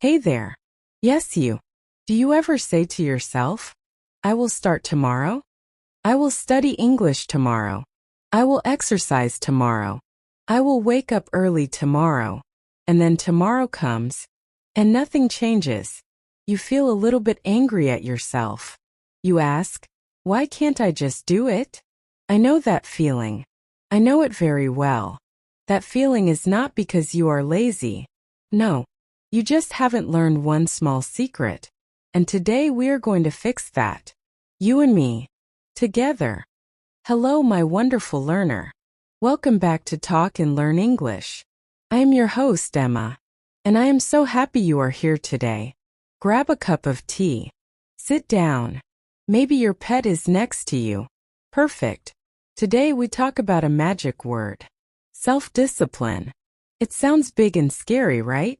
Hey there. Yes, you. Do you ever say to yourself, I will start tomorrow? I will study English tomorrow. I will exercise tomorrow. I will wake up early tomorrow. And then tomorrow comes, and nothing changes. You feel a little bit angry at yourself. You ask, why can't I just do it? I know that feeling. I know it very well. That feeling is not because you are lazy. No, you just haven't learned one small secret. And today we are going to fix that. You and me. Together. Hello, my wonderful learner. Welcome back to Talk and Learn English. I am your host, Emma. And I am so happy you are here today. Grab a cup of tea. Sit down. Maybe your pet is next to you. Perfect. Today we talk about a magic word. Self-discipline. It sounds big and scary, right?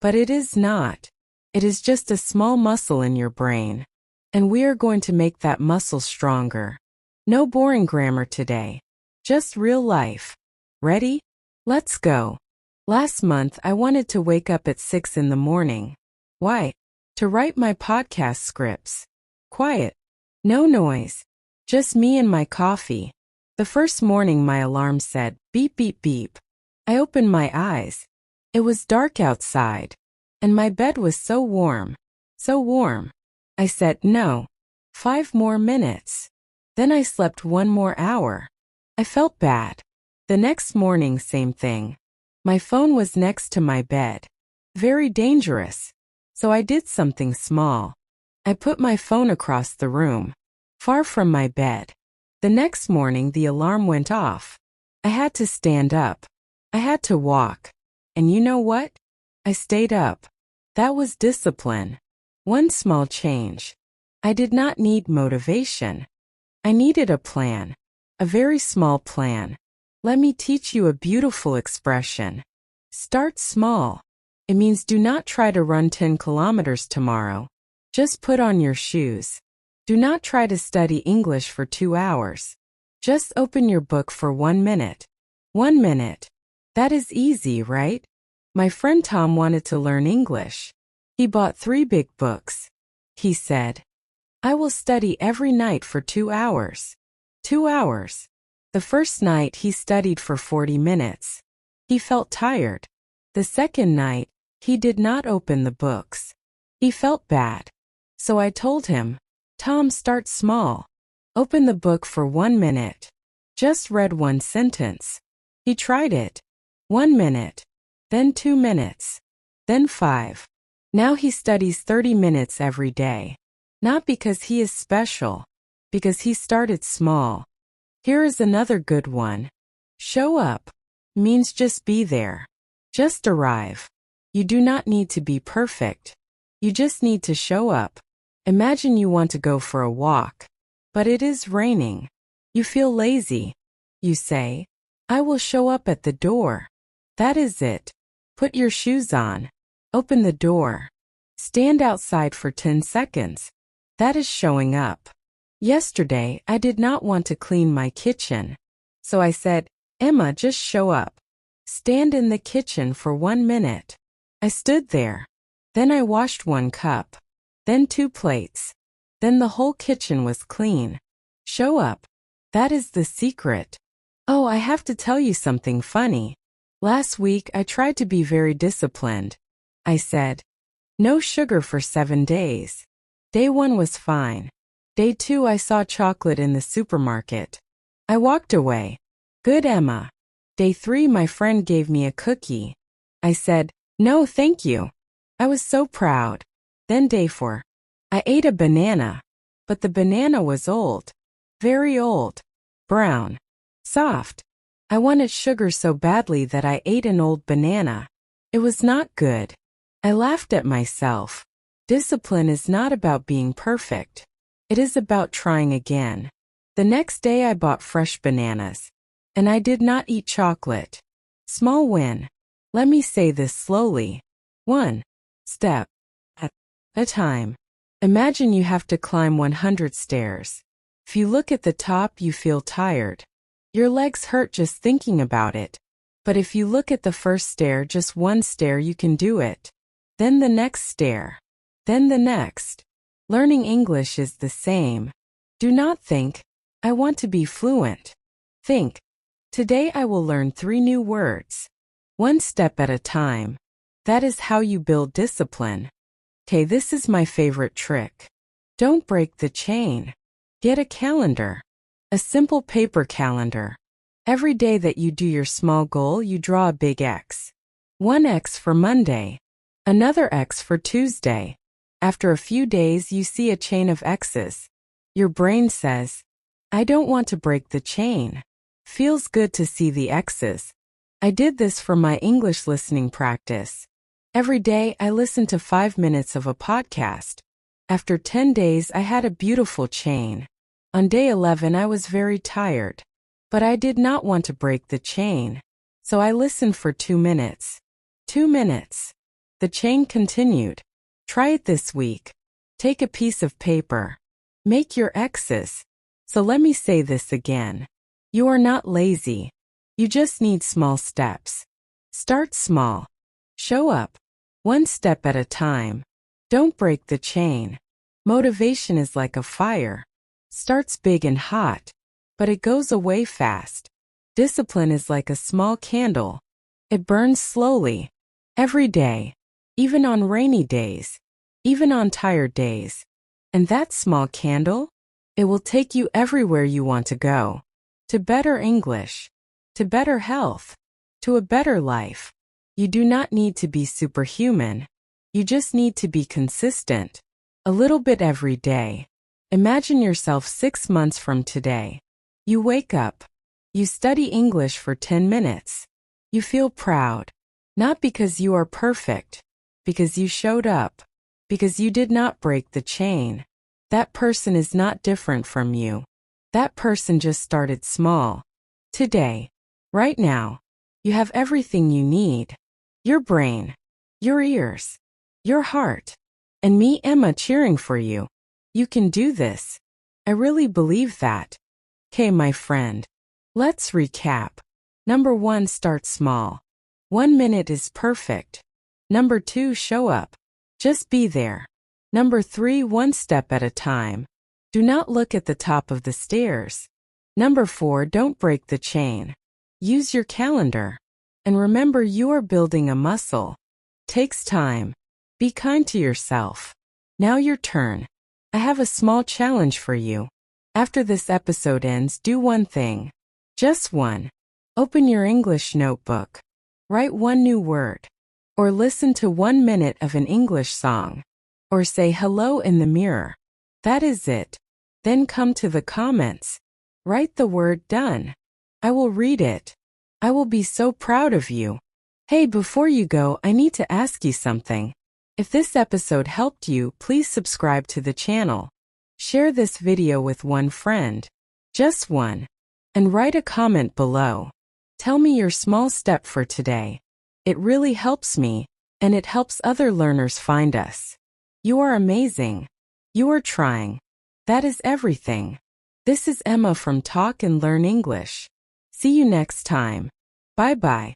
But it is not. It is just a small muscle in your brain. And we are going to make that muscle stronger. No boring grammar today. Just real life. Ready? Let's go. Last month I wanted to wake up at 6 in the morning. Why? To write my podcast scripts. Quiet. No noise. Just me and my coffee. The first morning my alarm said, beep beep beep. I opened my eyes. It was dark outside. And my bed was so warm. So warm. I said, no. 5 more minutes. Then I slept 1 more hour. I felt bad. The next morning, same thing. My phone was next to my bed. Very dangerous. So I did something small. I put my phone across the room, far from my bed. The next morning, the alarm went off. I had to stand up. I had to walk. And you know what? I stayed up. That was discipline. One small change. I did not need motivation. I needed a plan. A very small plan. Let me teach you a beautiful expression. Start small. It means do not try to run 10 kilometers tomorrow. Just put on your shoes. Do not try to study English for 2 hours. Just open your book for 1 minute. 1 minute. That is easy, right? My friend Tom wanted to learn English. He bought 3 big books. He said, I will study every night for 2 hours. 2 hours. The first night he studied for 40 minutes. He felt tired. The second night, he did not open the books. He felt bad. So I told him, Tom, start small. Open the book for 1 minute. Just read 1 sentence. He tried it. 1 minute. Then 2 minutes. Then 5. Now he studies 30 minutes every day. Not because he is special. Because he started small. Here is another good one. Show up. Means just be there. Just arrive. You do not need to be perfect. You just need to show up. Imagine you want to go for a walk. But it is raining. You feel lazy. You say, I will show up at the door. That is it. Put your shoes on. Open the door. Stand outside for 10 seconds. That is showing up. Yesterday, I did not want to clean my kitchen. So I said, Emma, just show up. Stand in the kitchen for 1 minute. I stood there. Then I washed 1 cup. Then 2 plates. Then the whole kitchen was clean. Show up. That is the secret. Oh, I have to tell you something funny. Last week, I tried to be very disciplined. I said, no sugar for 7 days. Day 1 was fine. Day 2, I saw chocolate in the supermarket. I walked away. Good, Emma. Day 3, my friend gave me a cookie. I said, no, thank you. I was so proud. Then day 4, I ate a banana. But the banana was old. Very old. Brown. Soft. I wanted sugar so badly that I ate an old banana. It was not good. I laughed at myself. Discipline is not about being perfect. It is about trying again. The next day I bought fresh bananas. And I did not eat chocolate. Small win. Let me say this slowly. 1 step at a time. Imagine you have to climb 100 stairs. If you look at the top, you feel tired. Your legs hurt just thinking about it. But if you look at the first stair, just 1 stair, you can do it. then the next stair, then the next. Learning English is the same. Do not think, I want to be fluent. Think, today I will learn 3 new words. One step at a time. That is how you build discipline. Okay, this is my favorite trick. Don't break the chain. Get a calendar. A simple paper calendar. Every day that you do your small goal, you draw a big X. One X for Monday. Another X for Tuesday. After a few days, you see a chain of X's. Your brain says, I don't want to break the chain. Feels good to see the X's. I did this for my English listening practice. Every day, I listened to 5 minutes of a podcast. After 10 days, I had a beautiful chain. On day 11, I was very tired. But I did not want to break the chain. So I listened for 2 minutes. 2 minutes. The chain continued. Try it this week. Take a piece of paper. Make your X's. So let me say this again. You are not lazy. You just need small steps. Start small. Show up. One step at a time. Don't break the chain. Motivation is like a fire. Starts big and hot, but it goes away fast. Discipline is like a small candle. It burns slowly. Every day. Even on rainy days. Even on tired days. And that small candle? It will take you everywhere you want to go. To better English. To better health. To a better life. You do not need to be superhuman. You just need to be consistent. A little bit every day. Imagine yourself 6 months from today. You wake up. You study English for 10 minutes. You feel proud. Not because you are perfect. Because you showed up. Because you did not break the chain. That person is not different from you. That person just started small. Today. Right now. You have everything you need. Your brain. Your ears. Your heart. And me, Emma, cheering for you. You can do this. I really believe that. Okay, my friend. Let's recap. Number 1, start small. 1 minute is perfect. Number 2, show up. Just be there. Number 3, one step at a time. Do not look at the top of the stairs. Number 4, don't break the chain. Use your calendar. And remember, you are building a muscle. Takes time. Be kind to yourself. Now your turn. I have a small challenge for you. After this episode ends, do one thing. Just one. Open your English notebook. Write 1 new word. Or listen to 1 minute of an English song. Or say hello in the mirror. That is it. Then come to the comments. Write the word done. I will read it. I will be so proud of you. Hey, before you go, I need to ask you something. If this episode helped you, please subscribe to the channel. Share this video with one friend. Just one. And write a comment below. Tell me your small step for today. It really helps me, and it helps other learners find us. You are amazing. You are trying. That is everything. This is Emma from Talk and Learn English. See you next time. Bye-bye.